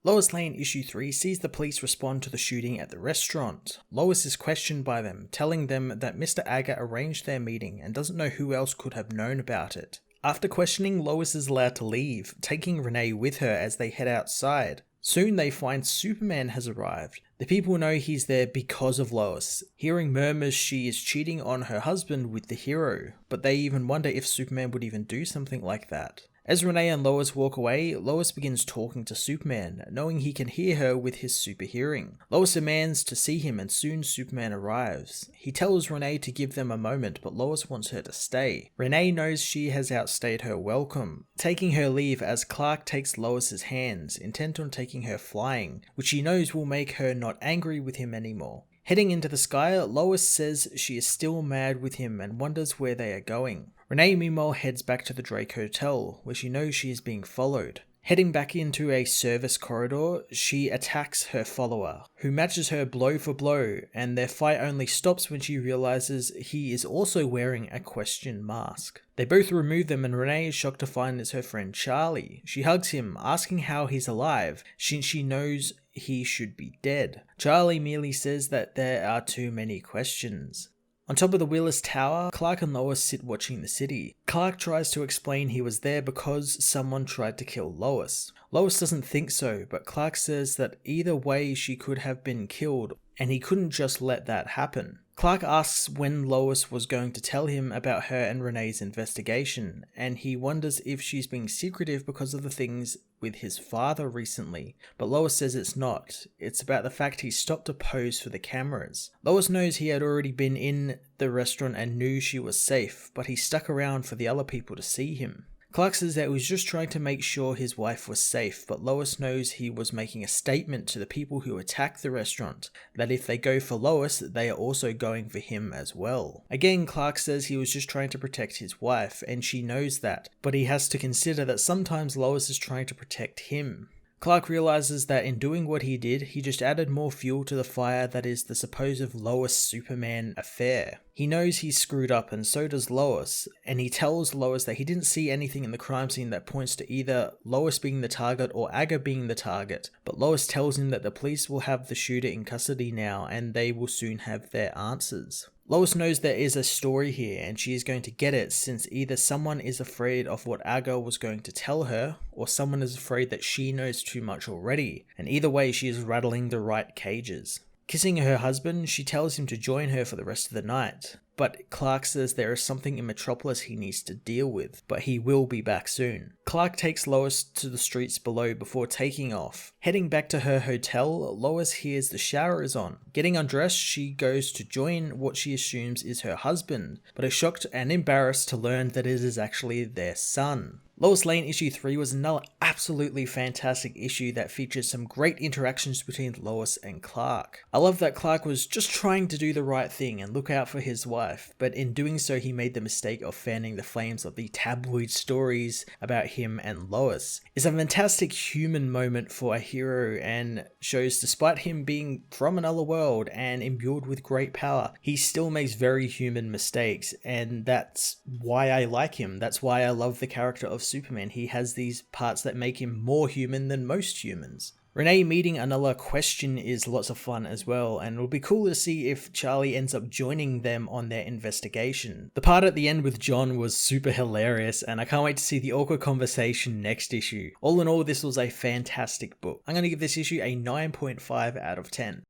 Lois Lane issue 3 sees the police respond to the shooting at the restaurant. Lois is questioned by them, telling them that Mr. Aga arranged their meeting and doesn't know who else could have known about it. After questioning, Lois is allowed to leave, taking Renee with her as they head outside. Soon they find Superman has arrived. The people know he's there because of Lois, hearing murmurs she is cheating on her husband with the hero, but they even wonder if Superman would even do something like that. As Renee and Lois walk away, Lois begins talking to Superman, knowing he can hear her with his super hearing. Lois demands to see him and soon Superman arrives. He tells Renee to give them a moment, but Lois wants her to stay. Renee knows she has outstayed her welcome, taking her leave as Clark takes Lois's hands, intent on taking her flying, which he knows will make her not angry with him anymore. Heading into the sky, Lois says she is still mad with him and wonders where they are going. Renee meanwhile heads back to the Drake Hotel, where she knows she is being followed. Heading back into a service corridor, she attacks her follower, who matches her blow for blow, and their fight only stops when she realizes he is also wearing a question mask. They both remove them and Renee is shocked to find it's her friend Charlie. She hugs him, asking how he's alive, since she knows he should be dead. Charlie merely says that there are too many questions. On top of the Willis Tower, Clark and Lois sit watching the city. Clark tries to explain he was there because someone tried to kill Lois. Lois doesn't think so, but Clark says that either way she could have been killed, and he couldn't just let that happen. Clark asks when Lois was going to tell him about her and Renee's investigation, and he wonders if she's being secretive because of the things with his father recently, but Lois says it's not. It's about the fact he stopped to pose for the cameras. Lois knows he had already been in the restaurant and knew she was safe, but he stuck around for the other people to see him. Clark says that he was just trying to make sure his wife was safe, but Lois knows he was making a statement to the people who attacked the restaurant, that if they go for Lois, they are also going for him as well. Again, Clark says he was just trying to protect his wife, and she knows that, but he has to consider that sometimes Lois is trying to protect him. Clark realizes that in doing what he did, he just added more fuel to the fire that is the supposed Lois-Superman affair. He knows he's screwed up and so does Lois, and he tells Lois that he didn't see anything in the crime scene that points to either Lois being the target or Aga being the target, but Lois tells him that the police will have the shooter in custody now and they will soon have their answers. Lois knows there is a story here and she is going to get it since either someone is afraid of what Aga was going to tell her or someone is afraid that she knows too much already, and either way she is rattling the right cages. Kissing her husband, she tells him to join her for the rest of the night, but Clark says there is something in Metropolis he needs to deal with, but he will be back soon. Clark takes Lois to the streets below before taking off. Heading back to her hotel, Lois hears the shower is on. Getting undressed, she goes to join what she assumes is her husband, but is shocked and embarrassed to learn that it is actually their son. Lois Lane issue 3 was another absolutely fantastic issue that features some great interactions between Lois and Clark. I love that Clark was just trying to do the right thing and look out for his wife, but in doing so he made the mistake of fanning the flames of the tabloid stories about him and Lois. It's a fantastic human moment for a hero and shows despite him being from another world and imbued with great power, he still makes very human mistakes, and that's why I like him. That's why I love the character of Superman. He has these parts that make him more human than most humans. Renee meeting another question is lots of fun as well, and it'll be cool to see if Charlie ends up joining them on their investigation. The part at the end with John was super hilarious, and I can't wait to see the awkward conversation next issue. All in all, this was a fantastic book. I'm going to give this issue a 9.5 out of 10.